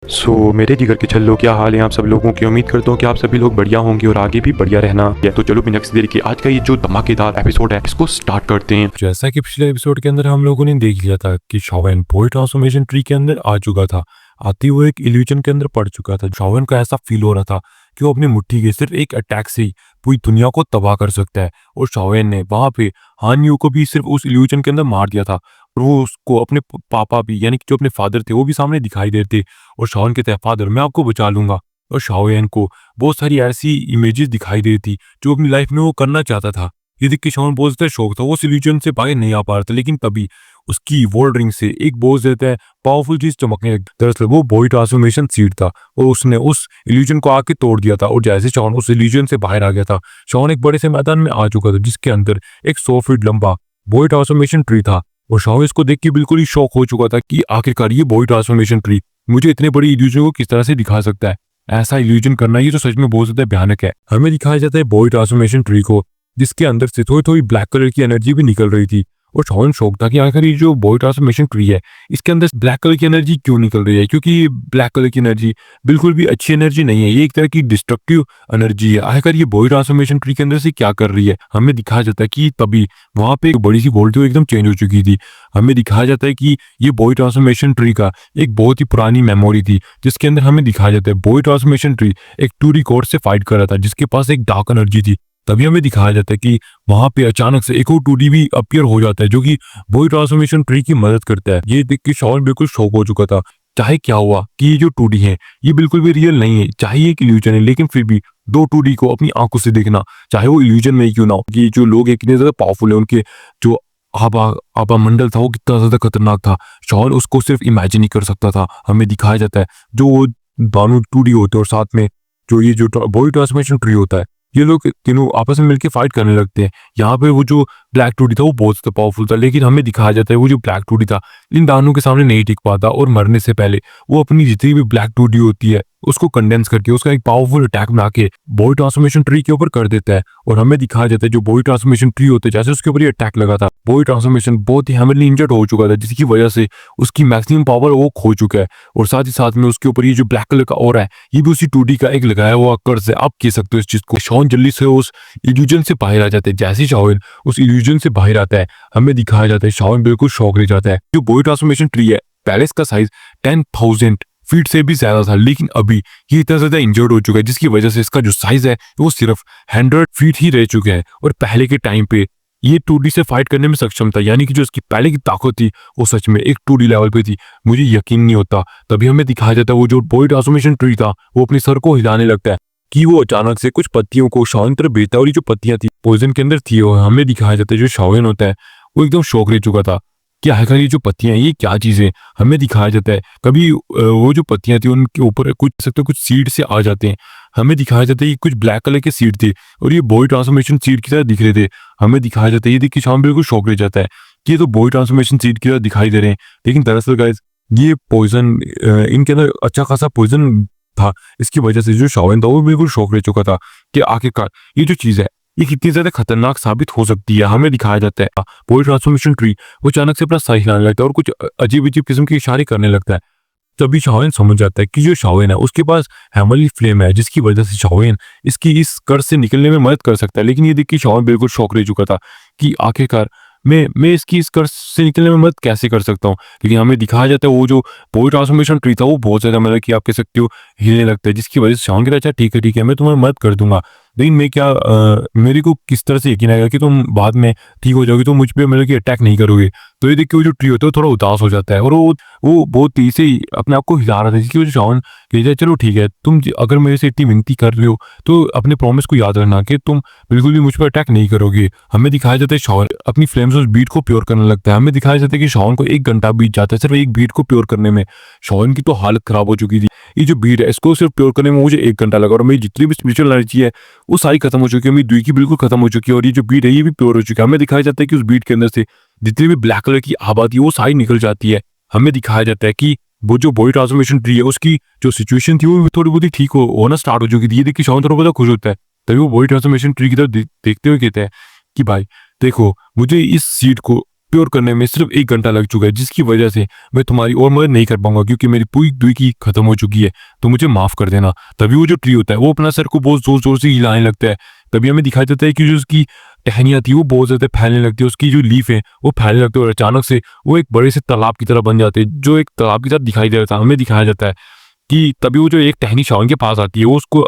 मेरे जिगर के छल्लो, क्या हाल है आप सब लोगों की। उम्मीद करता हूँ कि आप सभी लोग बढ़िया होंगे और आगे भी बढ़िया रहना है। तो चलो बिना किसी देरी के आज का ये जो धमाकेदार एपिसोड है इसको स्टार्ट करते हैं। जैसा कि पिछले एपिसोड के अंदर हम लोगों ने देख लिया था कि शॉवेन बोई ट्रांसफॉर्मेशन ट्री के अंदर आ चुका था। आते हुए एक इल्यूजन के अंदर पड़ चुका था। शॉवेन को ऐसा फील हो रहा था कि वो अपनी मुट्ठी के सिर्फ एक अटैक से ही पूरी दुनिया को तबाह कर सकता है। और शॉवेन ने वहां पे हान यू को भी सिर्फ उस इल्यूजन के अंदर मार दिया था। और वो उसको अपने पापा भी यानी कि जो अपने फादर थे वो भी सामने दिखाई देते। और शॉवेन कहते हैं, फादर मैं आपको बचा लूंगा। और शॉवेन को बहुत सारी ऐसी इमेजेस दिखाई देती जो अपनी लाइफ में वो करना चाहता था। ये देख के शॉन बहुत शौक था, वो इल्यूजन से बाहर नहीं आ पा रहा था। लेकिन तभी उसकी वर्ल्ड रिंग से एक बोझ देता है, पावरफुल चीज चमकने लगती है। दरअसल वो बोई ट्रांसफॉर्मेशन सीड था और उसने उस इल्यूजन को आके तोड़ दिया था। और जैसे शॉन उस इल्यूजन से बाहर आ गया था, शॉन एक बड़े से मैदान में आ चुका था जिसके अंदर एक 100 फीट लंबा बोई ट्रांसफॉर्मेशन ट्री था। और शॉन इसको देख के बिल्कुल ही शॉक हो चुका था कि आखिरकार ये बोई ट्रांसफॉर्मेशन ट्री मुझे इतने बड़ी इल्यूजन को किस तरह से दिखा सकता है। ऐसा इल्यूजन करना ये तो सच में बहुत ज्यादा भयानक है। हमें दिखाया जाता है बोई ट्रांसफॉर्मेशन ट्री को जिसके अंदर से थोड़ी थोड़ी ब्लैक कलर की एनर्जी भी निकल रही थी। और शॉन शौक था कि आखिर ये जो बोई ट्रांसफॉर्मेशन ट्री है इसके अंदर ब्लैक कलर की एनर्जी क्यों निकल रही है, क्योंकि ब्लैक कलर की एनर्जी बिल्कुल भी अच्छी एनर्जी नहीं है। ये एक तरह की डिस्ट्रक्टिव एनर्जी है। आखिर ये बोई ट्रांसफॉर्मेशन ट्री के अंदर से क्या कर रही है। हमें दिखाया जाता है कि तभी वहां पे एक बड़ी सी वोल्ट एकदम चेंज हो चुकी थी। हमें दिखाया जाता है कि ये बोई ट्रांसफॉर्मेशन ट्री का एक बहुत ही पुरानी मेमोरी थी जिसके अंदर हमें दिखाया जाता है बोई ट्रांसफॉर्मेशन ट्री एक टू रिकॉर्ड से फाइट कर रहा था जिसके पास एक डार्क एनर्जी थी। तभी हमें दिखाया जाता है कि वहां पे अचानक से एक और 2D भी अपीयर हो जाता है जो कि बोई ट्रांसफॉर्मेशन ट्री की मदद करता है। ये देख के शॉन बिल्कुल शॉक हो चुका था। चाहे क्या हुआ कि ये जो 2D है ये बिल्कुल भी रियल नहीं है, चाहे ये एक इल्यूजन है, लेकिन फिर भी दो 2D को अपनी आंखों से देखना, चाहे वो इल्यूजन में ही क्यों ना हो, कि जो लोग कितने ज्यादा पावरफुल है, उनके जो आबा आबा मंडल था वो कितना ज्यादा खतरनाक था, शॉन उसको सिर्फ इमेजिन ही कर सकता था। हमें दिखाया जाता है जो वो दोनों 2D होते हैं और साथ में जो ये जो बोई ट्रांसफॉर्मेशन ट्री होता है, ये लोग तीनों आपस में मिलकर फाइट करने लगते हैं। यहाँ पे वो जो ब्लैक टूडी था वो बहुत ज्यादा पावरफुल था, लेकिन हमें दिखाया जाता है वो जो ब्लैक टूडी था इन दानों के सामने नहीं टिक पाता और मरने से पहले वो अपनी जितनी भी ब्लैक टूडी होती है उसको कंडेंस करके उसका एक पावरफुल अटैक बना के बोई ट्रांसफॉर्मेशन ट्री के ऊपर कर देता है। और हमें दिखाया जाता है जो बोई ट्रांसफॉर्मेशन ट्री होते हैं जैसे उसके ऊपर ये अटैक लगा था, बोई ट्रांसफॉर्मेशन बहुत ही हेविली इंजर्ड हो चुका था जिसकी वजह से उसकी मैक्सिमम पावर वो खो चुका है। और साथ ही साथ में उसके ऊपर ये जो ब्लैक कलर का ऑरा है ये भी उसी टूडी का एक लगाया हुआ कर्ज है। आप कह सकते हो इस चीज को। शॉन जल्दी से उस इल्यूजन से बाहर आ जाते हैं। जैसे शॉन उस इल्यूजन से बाहर आता है हमें दिखाया जाता है शॉन बिल्कुल शॉक रह जाता है। जो बोई ट्रांसफॉर्मेशन ट्री है पहले इसका साइज 10,000 फीट से भी ज्यादा था, लेकिन अभी ये इतना ज्यादा इंजर्ड हो चुका है जिसकी वजह से इसका जो साइज है वो सिर्फ 100 फीट ही रह चुका है। और पहले के टाइम पे ये 2D से फाइट करने में सक्षम था, यानी कि जो इसकी पहले की ताकत थी वो सच में एक 2D लेवल पे थी। मुझे यकीन नहीं होता। तभी हमें दिखाया जाता है वो जो बोई ट्रांसफॉर्मेशन ट्री था वो अपने सर को हिलाने लगता है कि वो अचानक से कुछ पत्तियों को शॉन तरफ भेजता है और ये जो पत्तियां थी पॉइजन के अंदर थी। और हमें दिखाया जाता है जो शॉवेन होता है वो एकदम शौक रह चुका था कि आखिर ये जो पत्तियां हैं ये क्या चीजें। हमें दिखाया जाता है कभी वो जो पत्तियां थी उनके ऊपर कुछ सकते कुछ सीड से आ जाते हैं। हमें दिखाया जाता है ये कुछ ब्लैक कलर के सीड थे और ये बोई ट्रांसफॉर्मेशन सीड की तरह दिख रहे थे। हमें दिखाया जाता है ये देख के शाम बिल्कुल शौक रह जाता है कि ये तो बोई ट्रांसफॉर्मेशन सीड की तरह दिखाई दे रहे हैं, लेकिन दरअसल गाइस ये पॉइजन इनके अंदर अच्छा खासा पॉइजन था। इसकी वजह से जो शॉवेन था वो बिल्कुल शौक रह चुका था कि आखिरकार ये जो चीज है ये कितनी ज्यादा खतरनाक साबित हो सकती है। हमें दिखाया जाता है बोई ट्रांसफॉर्मेशन ट्री वो अचानक से अपना सर हिलाने लगता है और कुछ अजीब अजीब किस्म के इशारे करने लगता है। तभी शॉवेन समझ जाता है कि जो शॉवेन है उसके पास हेमली फ्लेम है जिसकी वजह से शॉवेन इसकी इस कर्ज से निकलने में मदद कर सकता है। लेकिन ये देख के शॉवेन बिल्कुल शौक रह चुका था कि आखिरकार मैं इसकी इस कर्ज से निकलने में मदद कैसे कर सकता हूँ। लेकिन हमें दिखाया जाता है वो जो बोई ट्रांसफॉर्मेशन ट्री था वो बहुत ज्यादा मतलब कि आप कह सकते हो हिलने लगता है, जिसकी वजह से शॉन कहता है अच्छा ठीक है मैं तुम्हारी मदद कर दूंगा, लेकिन मैं क्या मेरे को किस तरह से यकीन आएगा कि तुम बाद में ठीक हो जाओगे, तो मुझ पे मतलब कि अटैक नहीं करोगे। तो ये देख के वो जो ट्री होता है वो थोड़ा उदास हो जाता है और वो बहुत तेजी से ही अपने आप को हिला रहा था, जिसकी वजह से शॉन कहता है चलो ठीक है तुम अगर मेरे से इतनी विनती कर रहे हो तो अपने प्रॉमिस को याद रखना कि तुम बिल्कुल भी मुझ पर अटैक नहीं करोगे। हमें दिखाया जाता है शॉन अपनी फ्लेम्स उस बीट को प्योर करने लगता है। हमें दिखाया जाता है कि शॉन को 1 घंटा बीत जाता है सिर्फ एक बीट को प्योर करने में। शॉन की तो हालत खराब हो चुकी थी। ये जो बीट है इसको सिर्फ प्योर करने में मुझे 1 घंटा लगा और मेरी जितनी भी स्पिरिचुअल एनर्जी है वो सारी खत्म हो चुकी है, मेरी दुई की बिल्कुल खत्म हो चुकी है और ये जो बीट है ये भी प्योर हो चुका है। हमें दिखाया जाता है कि उस बीट के अंदर से जितनी भी ब्लैक कलर की आबादी है वो सारी निकल जाती है। हमें दिखाया जाता है कि वो जो बोई ट्रांसफॉर्मेशन ट्री है उसकी जो सिचुएशन थी वो थोड़ी बहुत ही ठीक होना स्टार्ट हो चुकी थी। ये देख के शॉन थोड़ा बहुत खुश होता है। तभी वो बोई ट्रांसफॉर्मेशन ट्री की तरफ देखते हुए कहते हैं कि भाई देखो मुझे इस सीड को प्योर करने में सिर्फ 1 घंटा लग चुका है, जिसकी वजह से मैं तुम्हारी और मदद नहीं कर पाऊंगा क्योंकि मेरी पूरी दुई की खत्म हो चुकी है, तो मुझे माफ कर देना। तभी वो जो ट्री होता है वो अपना सर को बहुत जोर जोर से हिलाने लगता है। तभी हमें दिखाई देता है कि जो उसकी टहनियां थी वो बहुत ज्यादा फैलने लगती है, उसकी जो लीफ है वो फैलने लगती है और अचानक से वो एक बड़े से तालाब की तरह बन जाते हैं, जो एक तालाब की तरह दिखाई दे रहा था। हमें दिखाया जाता है कि तभी वो जो एक टहनी शावन के पास आती है वो उसको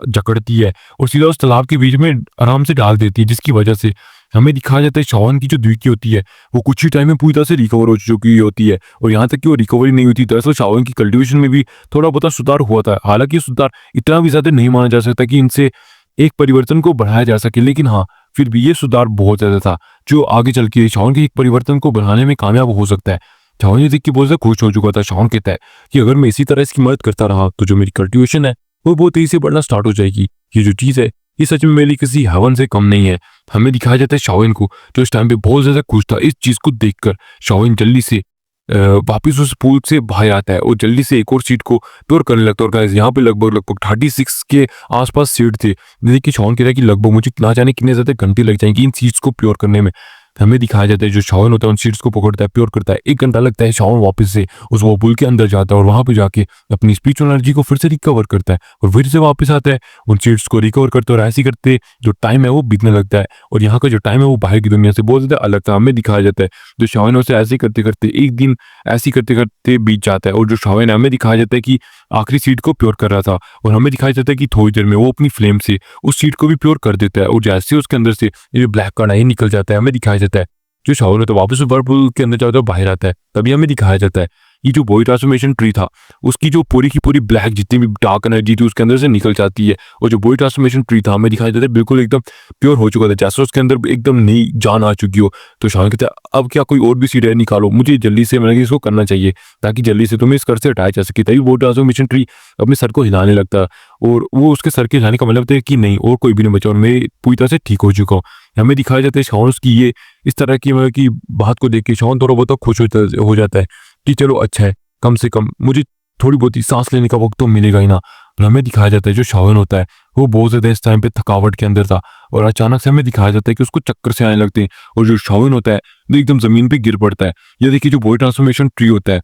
जकड़ती है और सीधा उस तालाब के बीच में आराम से डाल देती है, जिसकी वजह से हमें दिखाया जाता है शावन की जो द्विकी होती है वो कुछ ही टाइम में पूरी तरह से रिकवर हो चुकी होती है। और यहाँ तक कि वो रिकवरी नहीं होती, दरअसल शावन की कल्टीवेशन में भी थोड़ा बहुत सुधार हुआ था। हालांकि सुधार इतना भी ज्यादा नहीं माना जा सकता कि इनसे एक परिवर्तन को बढ़ाया जा सके, लेकिन हाँ फिर भी ये सुधार बहुत ज्यादा था जो आगे चल के शावन के एक परिवर्तन को बढ़ाने में कामयाब हो सकता है। शावन ये देख के बहुत ज्यादा खुश हो चुका था। शावन कहता है कि अगर मैं इसी तरह इसकी मदद करता रहा तो जो मेरी कल्टीवेशन है वो बहुत तेजी से बढ़ना स्टार्ट हो जाएगी। ये जो चीज है ये सच में मेरे लिए किसी हवन से कम नहीं है। हमें दिखाया जाता है शावन को जो इस टाइम पे बहुत ज्यादा खुश था इस चीज को देखकर। शावन जल्दी से वापिस उस पूल से बाहर आता है और जल्दी से एक और सीट को प्योर करने लगता है। और गाइस यहाँ पे लगभग 36 के आसपास सीट थे। देखिए शावन कह रहा है कि लगभग मुझे ना जाने कितने ज्यादा घंटे लग जाएंगे इन सीट्स को प्योर करने में। हमें दिखाया जाता है जो शावन होता है उन सीड्स को पकड़ता है, प्योर करता है। 1 घंटा लगता है। शावन वापस से उस वो पुल के अंदर जाता है और वहां पे जाके अपनी स्पिरिचुअल एनर्जी को फिर से रिकवर करता है और फिर से वापस आता है उन सीड्स को रिकवर करते और ऐसे करते जो टाइम है वो बीतने लगता है। और यहाँ का जो टाइम है वो बाहर की दुनिया से बहुत ज्यादा अलग था। हमें दिखाया जाता है जो शावन है उसे ऐसे करते करते एक दिन ऐसे करते करते बीत जाता है और जो शावन है हमें दिखाया जाता है कि आखिरी सीड को प्योर कर रहा था। और हमें दिखाया जाता है कि थोड़ी देर में वो अपनी फ्लेम से उस सीड को भी प्योर कर देता है और जैसे उसके अंदर से ये ब्लैक कण है निकल जाता है। हमें दिखाया जाता है जो शावन है तो वापस वर्लपुल के अंदर जाता है बाहर आता है। तभी हमें दिखाया जाता है ये जो बॉडी ट्रांसफॉर्मेशन ट्री था उसकी जो पूरी की पूरी ब्लैक जितनी भी डार्क एनर्जी थी उसके अंदर से निकल जाती है। और जो बॉडी ट्रांसफॉर्मेशन ट्री था हमें दिखाया जाता है बिल्कुल एकदम प्योर हो चुका था, जैसे उसके अंदर एकदम नई जान आ चुकी हो। तो शावन कहता है अब क्या कोई और भी सीड है निकालो, मुझे जल्दी से मैंने इसको करना चाहिए ताकि जल्दी से तुम्हें इस घर से हटाया जा सके। तभी बॉडी ट्रांसफॉर्मेशन ट्री अपने सर को हिलाने लगता है और वो उसके सर के हिलाने का मतलब है कि नहीं और कोई भी नहीं बचा और मैं पूरी तरह से ठीक हो चुका हूँ। हमें दिखाया जाता है शावन उसकी ये इस तरह की मतलब की बात को देख के शावन थोड़ा बहुत खुश हो जाता है कि चलो अच्छा है, कम से कम मुझे थोड़ी बहुत ही सांस लेने का वक्त तो मिलेगा ही ना। और हमें दिखाया जाता है जो शावन होता है वो बहुत ज्यादा इस टाइम पे थकावट के अंदर था और अचानक से हमें दिखाया जाता है कि उसको चक्कर से आने लगते हैं और जो शावन होता है वो एकदम जमीन पे गिर पड़ता है। ये देखिए जो बॉडी ट्रांसफॉर्मेशन ट्री होता है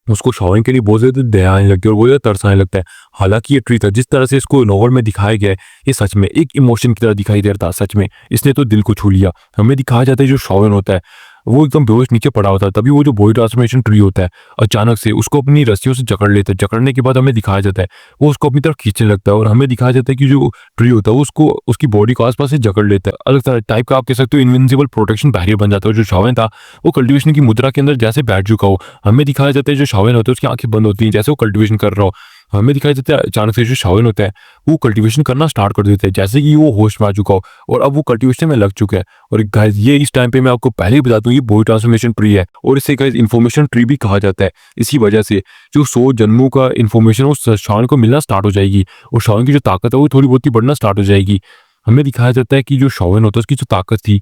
उसको शावन के लिए बहुत ज्यादा दया आने लगती है और बहुत ज्यादा तरस आने लगता है। हालांकि ये ट्री था जिस तरह से इसको नोवेल में दिखाया गया है ये सच में एक इमोशन की तरह दिखाई दे रहा था। सच में इसने तो दिल को छू लिया। हमें दिखाया जाता है जो शावन होता है वो एकदम बेहोश नीचे पड़ा होता है। तभी वो जो बॉडी ट्रांसफॉर्मेशन ट्री होता है अचानक से उसको अपनी रस्सियों से जकड़ लेता है। जकड़ने के बाद हमें दिखाया जाता है वो उसको अपनी तरफ खींचने लगता है और हमें दिखाया जाता है कि जो ट्री होता है वो उसको उसकी बॉडी को आसपास से जकड़ लेता है। अलग तरह टाइप का आप कह सकते हो इनविंसिबल प्रोटेक्शन बैरियर बन जाता है। जो शावन था वो कल्टिवेशन की मुद्रा के अंदर जैसे बैठ चुका हो। हमें दिखाया जाता है जो शावन होता है उसकी आंखें बंद होती हैं जैसे वो कल्टिवेशन कर रहा हो। हमें दिखाया जाता है अचानक से जो शावन होता है वो कल्टीवेशन करना स्टार्ट कर देता है जैसे कि वो होश में आ चुका हो और अब वो कल्टीवेशन में लग चुका है। और गाइस ये इस टाइम पे मैं आपको पहले ही बता दूं ये बॉडी ट्रांसफॉर्मेशन ट्री है और इसे गाइस इन्फॉर्मेशन ट्री भी कहा जाता है। इसी वजह से जो 100 जन्मों का इन्फॉर्मेशन उस शावन को मिलना स्टार्ट हो जाएगी और शावन की जो ताकत है वो थोड़ी बहुत ही बढ़ना स्टार्ट हो जाएगी। हमें दिखाया जाता है कि जो शावन होता है उसकी जो ताकत थी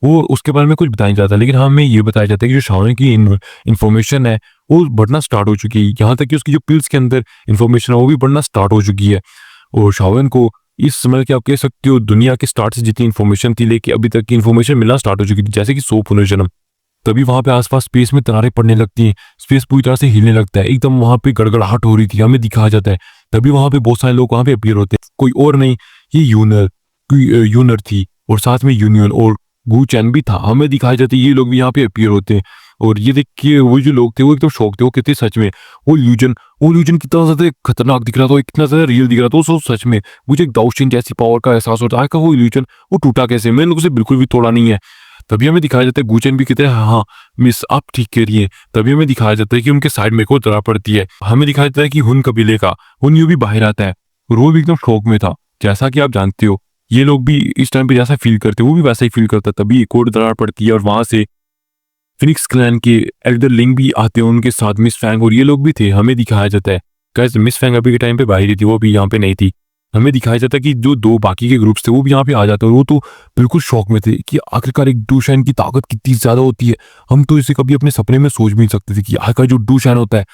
वो उसके बारे में कुछ बताया जाता है, लेकिन हमें ये बताया जाता है कि जो शावन की इन्फॉर्मेशन है वो बढ़ना स्टार्ट हो चुकी है। यहाँ तक कि उसकी जो पिल्स के अंदर इन्फॉर्मेशन है वो भी बढ़ना स्टार्ट हो चुकी है। और शावन को इस समय की आप कह सकते हो दुनिया के स्टार्ट से जितनी इन्फॉर्मेशन थी लेके अभी तक की इन्फॉर्मेशन मिलना स्टार्ट हो चुकी थी जैसे कि 100 पुनर्जन्म। तभी वहां पे आसपास स्पेस में दरारें पड़ने लगती हैं, स्पेस पूरी तरह से हिलने लगता है, एकदम वहां पे गड़गड़ाहट हो रही थी हमें दिखाया जाता है। तभी वहां पे बहुत सारे लोग वहां पे अपीयर होते हैं, कोई और नहीं ये यूनर थी और साथ में यूनियन और गू चैन भी था। हमें दिखाया जाता है ये लोग भी यहाँ पे अपीयर होते हैं और ये देख के वो जो लोग थे वो एकदम शौक थे। वो कहते सच में वो ल्यूजन कितना ज्यादा खतरनाक दिख रहा था, इतना ज्यादा रियल दिख रहा था। तो सच में मुझे एक दाउशिन जैसी पावर का एहसास होता है कि वो इल्यूजन वो टूटा कैसे, मैंने उसे बिल्कुल भी तोड़ा नहीं है। तभी हमें दिखाया जाता है गूचन भी कहते हैं हाँ मिस आप ठीक कह रही है। तभी हमें दिखाया जाता है कि उनके साइड में को दरार पड़ती है। हमें दिखाया जाता है कि हुन कबीले का हुन यू भी बाहर आता है और वो भी एकदम शौक में था। जैसा कि आप जानते हो ये लोग भी इस टाइम पे जैसा फील करते वो भी वैसा ही फील करता। तभी एक और दरार पड़ती है और वहां से फिनिक्स क्लैन के एल्डर लिंग भी आते हैं उनके साथ मिस फैंग और ये लोग भी थे। हमें दिखाया जाता है गाइस मिस फैंग अभी के टाइम पे बाहर ही थी, वो भी यहाँ पे नहीं थी। हमें दिखाया जाता है कि जो 2 बाकी के ग्रुप्स थे वो भी यहाँ पे आ जाते हैं और वो तो बिल्कुल शौक में थे कि आखिरकार एक डूशैन की ताकत कितनी ज्यादा होती है। हम तो इसे कभी अपने सपने में सोच भी नहीं सकते थे कि आखिरकार जो डूशैन होता है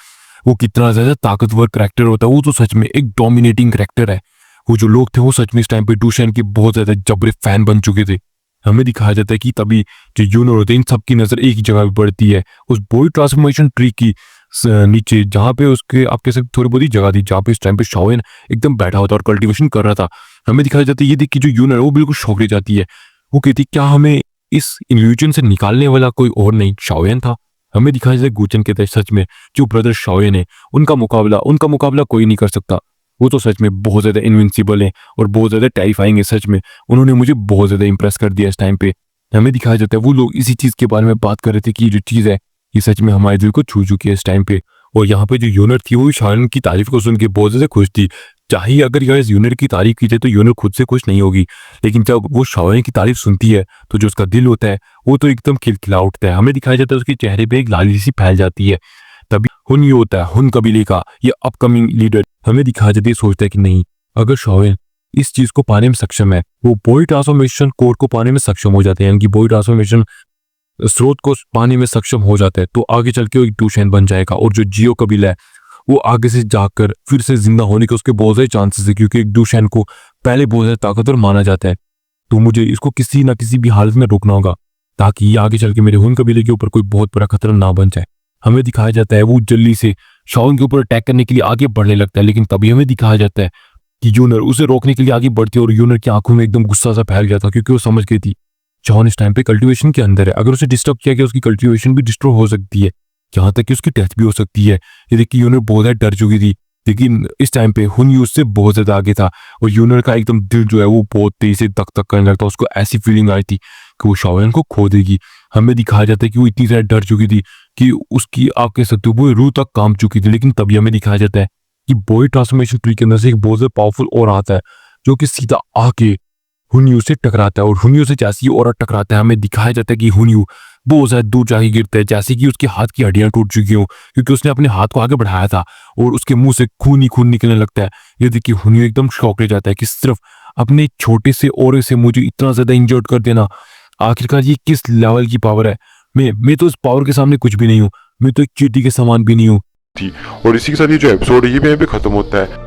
वो कितना ज्यादा ताकतवर करैक्टर होता है। वो तो सच में एक डोमिनेटिंग करैक्टर है। वो जो लोग थे वो सच में इस टाइम पे डूशैन के बहुत ज्यादा जबरे फैन बन चुके थे। हमें दिखाया जाता है कि तभी जो यूनर होते हैं इन सबकी नजर एक ही जगह पे पड़ती है, उस बोई ट्रांसफॉर्मेशन ट्री की नीचे, जहाँ पे उसके आप कह सकते थोड़ी बहुत ही जगह थी जहाँ पे इस टाइम पे शाओन एकदम बैठा होता और कल्टीवेशन कर रहा था। हमें दिखाया जाता है ये देख के जो यूनर है वो बिल्कुल शौक रह जाती है। वो कहती क्या हमें इस इल्यूजन से निकालने वाला कोई और नहीं शाओन था। हमें दिखाया जाता है गुचन कहता है सच में जो ब्रदर शाओन है उनका मुकाबला कोई नहीं कर सकता। वो तो सच में बहुत ज्यादा इनविंसिबल है और बहुत ज्यादा टेरिफाइंग है। सच में उन्होंने मुझे बहुत ज्यादा इंप्रेस कर दिया इस टाइम पे। हमें दिखाया जाता है वो लोग इसी चीज के बारे में बात कर रहे थे कि ये जो चीज है ये सच में हमारे दिल को छू चुकी है इस टाइम पे। और यहाँ पे जो यूनर थी वो शाओन की तारीफ को सुन के बहुत ज्यादा खुश थी। चाहे अगर यह इस यूनर की तारीफ की जाए तो यूनर खुद से खुश नहीं होगी, लेकिन जब वो शाओन की तारीफ सुनती है तो जो उसका दिल होता है वो तो एकदम खिलखिला उठता है। हमें दिखाया जाता है उसके चेहरे पे एक लाली सी फैल जाती है। तभी हुन ये होता है, हुन कबीले का ये अपकमिंग लीडर हमें दिखाया जाता है सोचता है कि नहीं अगर शाओन इस चीज को पाने में सक्षम है, वो बोई ट्रांसफॉर्मेशन कोड को पाने में सक्षम हो जाते हैं, यानी कि बोई ट्रांसफॉर्मेशन स्रोत को पाने में सक्षम हो जाता है, तो आगे चल के वो एक डूशेन बन जाएगा। और जो जियो कबीला है वो आगे से जाकर फिर से जिंदा होने के उसके बहुत सारे चांसेस है, क्योंकि एक डूशेन को पहले बहुत ज्यादा ताकतवर माना जाता है। तो मुझे इसको किसी ना किसी भी हालत में रोकना होगा ताकि ये आगे चल के मेरे हुन कबीले के ऊपर कोई बहुत बड़ा खतरा ना बन जाए। हमें दिखाया जाता है वो जल्दी से शाओन के ऊपर अटैक करने के लिए आगे बढ़ने लगता है, लेकिन तभी हमें दिखाया जाता है कि यूनर उसे रोकने के लिए आगे बढ़ती है और यूनर की आंखों में एकदम गुस्सा सा फैल गया था, क्योंकि वो समझ गई थी शाओन इस टाइम पे कल्टीवेशन के अंदर है। अगर उसे डिस्टर्ब किया गया उसकी कल्टीवेशन भी डिस्ट्रॉय हो सकती है, यहाँ तक कि उसकी डेथ भी हो सकती है। ये देखिए यूनर बहुत ज्यादा डर चुकी थी, लेकिन इस टाइम पे हुन यू उससे बहुत ज्यादा आगे था और यूनर का एकदम दिल जो है वो बहुत तेज से धक धक करने लगता। उसको ऐसी फीलिंग आई थी कि वो शाओन को खो देगी। हमें दिखाया जाता है कि वो इतनी ज्यादा डर चुकी थी कि उसकी आप कह सकते हो वो रूह तक कांप चुकी थी। लेकिन तभी हमें दिखाया जाता है कि बोई ट्रांसफॉर्मेशन ट्री के अंदर से एक बहुत ज्यादा पावरफुल और आता है जो कि सीधा आके हुनयू से टकराता है। और हुनयू से जैसे ही और टकराता है हमें दिखाया जाता है कि हुनयू बहुत ज्यादा दूर जाके गिरता है, जैसे कि उसके हाथ की हड्डियां टूट चुकी हों, क्योंकि उसने अपने हाथ को आगे बढ़ाया था और उसके मुंह से खून ही खून निकलने लगता है। ये देखिए हुनयू एकदम शॉक रह जाता है कि सिर्फ अपने छोटे से और से मुझे इतना ज्यादा इंजर्ड कर देना, आखिरकार ये किस लेवल की पावर है। मैं तो इस पावर के सामने कुछ भी नहीं हूँ, मैं तो एक चींटी के समान भी नहीं हूँ। थी। और इसी के साथ ये जो एपिसोड है ये भी यहीं पे खत्म होता है।